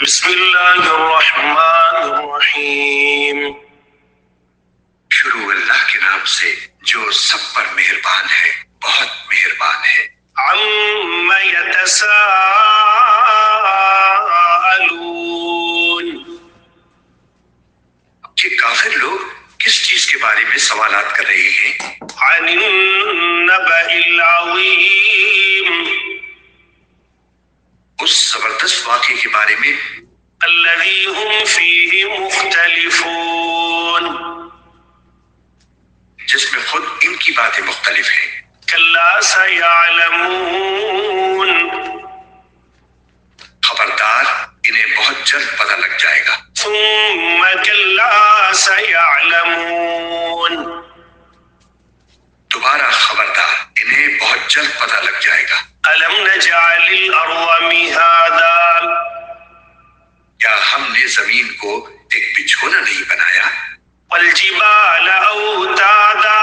بسم اللہ الرحمن الرحیم۔ شروع اللہ کے نام سے جو سب پر مہربان ہے، بہت مہربان ہے۔ عم یتساءلون، کہ کافر لوگ کس چیز کے بارے میں سوالات کر رہے ہیں؟ عن النبأ العظیم، اس زبردست واقعے کے بارے میں الذی هم فیہ مختلفون، جس میں خود ان کی باتیں مختلف ہیں۔ کلا سیعلمون، خبردار انہیں بہت جلد پتہ لگ جائے گا۔ ثم کلا سیعلمون، دوبارہ خبردار انہیں بہت جلد پتہ لگ جائے گا۔ الم نجعل الارض مہادا، کیا ہم نے زمین کو ایک بچھونا نہیں بنایا؟ والجبال اوتادا،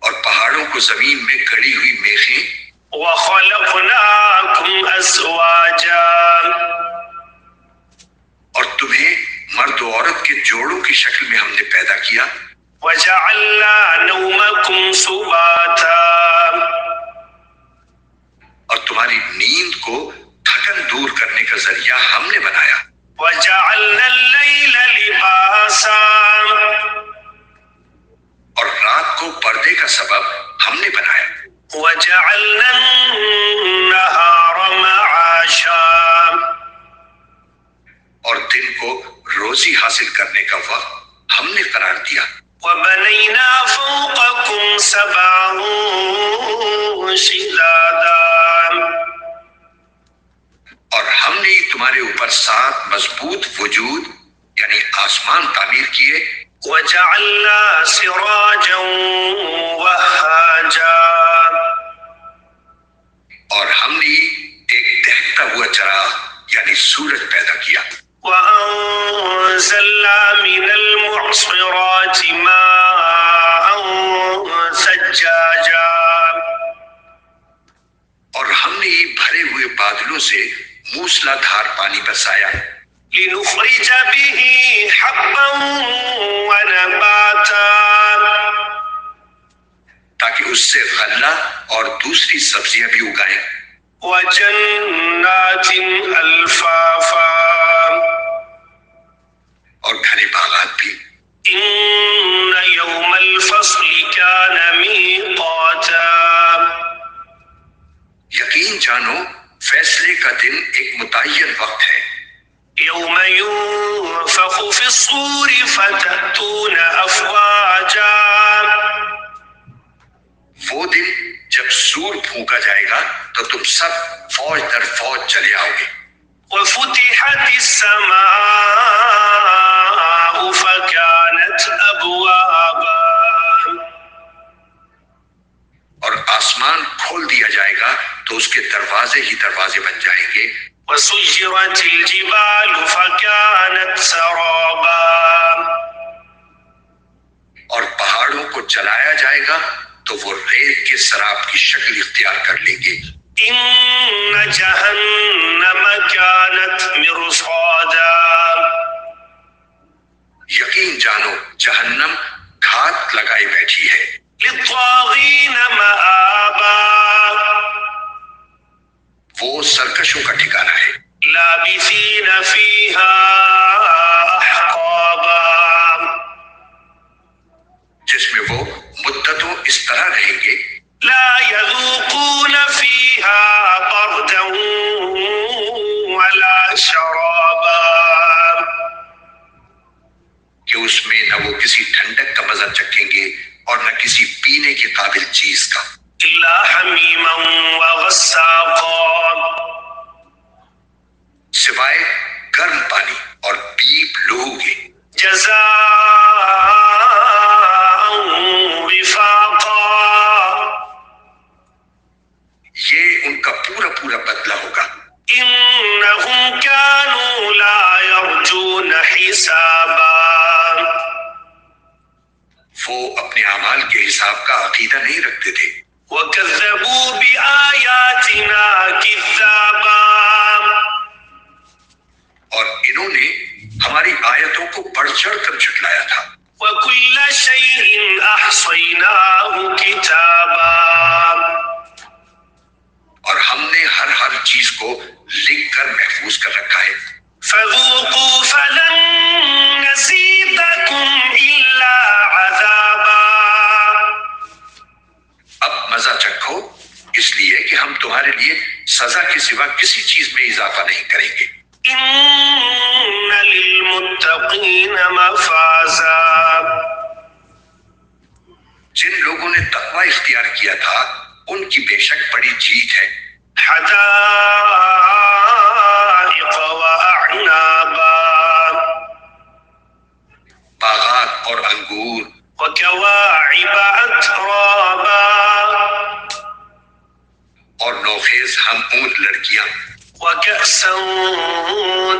اور پہاڑوں کو زمین میں گڑی ہوئی میخیں، وخلقناکم ازواجا، اور تمہیں مرد و عورت کے جوڑوں کی شکل میں ہم نے پیدا کیا۔ وجعلنا نومکم سباتا، اور تمہاری نیند کو تھکن دور کرنے کا ذریعہ ہم نے بنایا۔ وجعلنا اللیل لباسا، اور رات کو پردے کا سبب ہم نے بنایا۔ وجعلنا النہار معاشا، اور دن کو روزی حاصل کرنے کا وقت ہم نے قرار دیا۔ وبنینا فوقکم سبعا شدادا، اور ہم نے تمہارے اوپر 7 مضبوط وجود یعنی آسمان تعمیر کیے۔ وجعلنا سراجا وہاجا، اور ہم نے ایک دہتا ہوا چراغ یعنی سورج پیدا کیا۔ وأنزلنا من المعصرات ماء ثجاجا، اور ہم نے بھرے ہوئے بادلوں سے موسلا دھار پانی برسایا، لنخرج به حبا ونباتا، تاکہ اس سے غلہ اور دوسری سبزیاں بھی اگائیں۔ وجنات الفافا، اور گھنے باغات بھی۔ ان یوم الفصل کان میقاتا، یقین جانو فیصلے کا دن ایک متعین وقت ہے۔ یوم ينفخ في الصور فتأتون افواجا، وہ دن جب سور پھونکا جائے گا تو تم سب فوج در فوج چلے آؤ گے۔ وفتحت السماء فكانت ابوابا، اور آسمان کھول دیا جائے گا تو اس کے دروازے ہی دروازے بن جائیں گے۔ وسيرت الجبال فكانت سرابا، اور پہاڑوں کو چلایا جائے گا تو وہ ریت کے سراب کی شکل اختیار کر لیں گے۔ ان جہنم كانت مرصادا، یقین جانو جہنم گھات لگائی بیٹھی ہے۔ للطاغین مآبا، وہ سرکشوں کا ٹھکانہ ہے۔ لابثین فیہا احقابا، جس میں وہ مدتوں اس طرح رہیں گے۔ لا يذوقون فيها بردا ولا شرابا، کہ اس میں نہ وہ کسی ٹھنڈک کا مزہ چکھیں گے اور نہ کسی پینے کے قابل چیز کا، الا حمیما وغساقا، سوائے گرم پانی اور پیپ لہو کے۔ جزاء وفاقا، یہ ان کا پورا پورا بدلہ ہوگا۔ انہم كانوا لا يرجون حسابا، وہ اپنے اعمال کے حساب کا عقیدہ نہیں رکھتے تھے۔ وَكَذَّبُوا بِآيَاتِنَا كِذَّابًا، انہوں نے ہماری آیتوں کو بڑھ چڑھ کر جھٹلایا تھا. وَكُلَّ شَيْءٍ أَحْصَيْنَاهُ كِتَابًا اور ہم نے ہر چیز کو لکھ کر محفوظ کر رکھا ہے. فَذُوقُوا فَلَن نَّزِيدَكُمْ إِلَّا عَذَابًا اب مزہ چکھو، اس لیے کہ ہم تمہارے لیے سزا کے سوا کسی چیز میں اضافہ نہیں کریں گے. إِنَّ لِلْمُتَّقِينَ مَفَازًا جن لوگوں نے تقوی اختیار کیا تھا ان کی بے شک بڑی جیت ہے. حدائق وأعنابا باغات اور انگور وكواعب أترابا اور نوخیز ہم اونٹ لڑکیاں وكأسا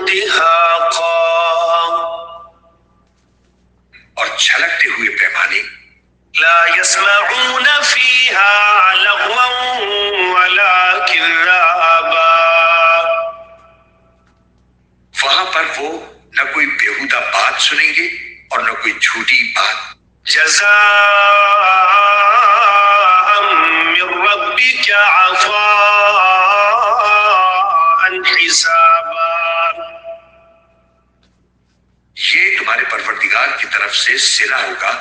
دهاقا اور چھلکتے ہوئے پیمانے. لا يسمعون فيها لغوا ولا كذابا وہاں پر وہ نہ کوئی بیہودہ بات سنیں گے اور نہ کوئی جھوٹی بات. جزاء من ربك عطاء حسابا یہ تمہارے پروردگار کی طرف سے صلہ ہوگا،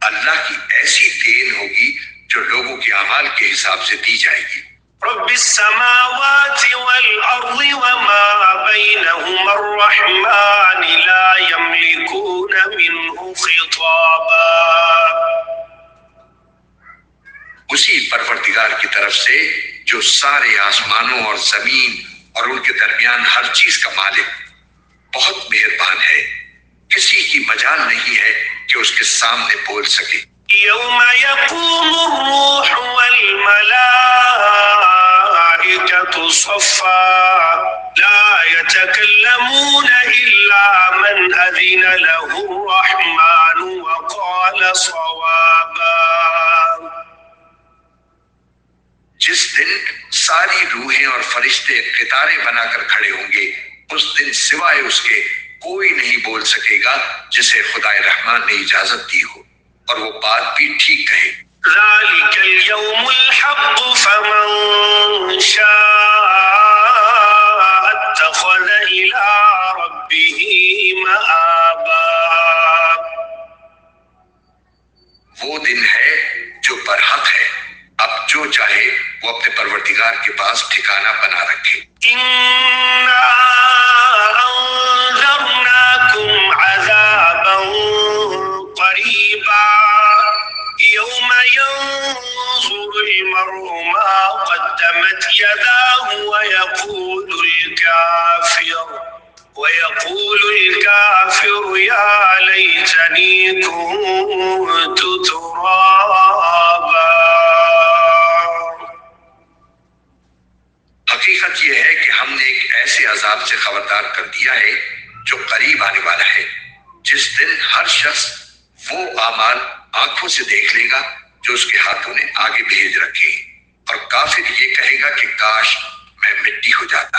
اللہ کی ایسی دین ہوگی جو لوگوں کے اعمال کے حساب سے دی جائے گی. رب السماوات والأرض وما بينهما الرحمن لا يملكون منه خطابا اسی پروردگار کی طرف سے جو سارے آسمانوں اور زمین اور ان کے درمیان ہر چیز کا مالک، بہت مہربان ہے، کسی کی مجال نہیں ہے کہ اس کے سامنے بول سکے. يوم يقوم الروح والملائكة صفا لا يتكلمون إلا من أذن له الرحمن وقال صوابا جس دن ساری روحیں اور فرشتے قطاریں بنا کر کھڑے ہوں گے، اس دن سوائے اس کے کوئی نہیں بول سکے گا جسے خدائے رحمان نے اجازت دی ہو اور وہ بات بھی ٹھیک کہے. ذلك اليوم الحق فمن شاء اتخذ إلى ربه مآبا وہ دن ہے جو برحق ہے، اب جو چاہے وہ اپنے پروردگار کے پاس ٹھکانہ بنا رکھے. إنا أنذرناكم عذابا قريبا يوم ينظر المرء ما قدمت يداه ويقول الكافر يا ليتني كنت ترابا حقیقت یہ ہے کہ ہم نے ایک ایسے عذاب سے خبردار کر دیا ہے جو قریب آنے والا ہے، جس دن ہر شخص وہ اعمال آنکھوں سے دیکھ لے گا جو اس کے ہاتھوں نے آگے بھیج رکھے، اور کافر یہ کہے گا کہ کاش میں مٹی ہو جاتا.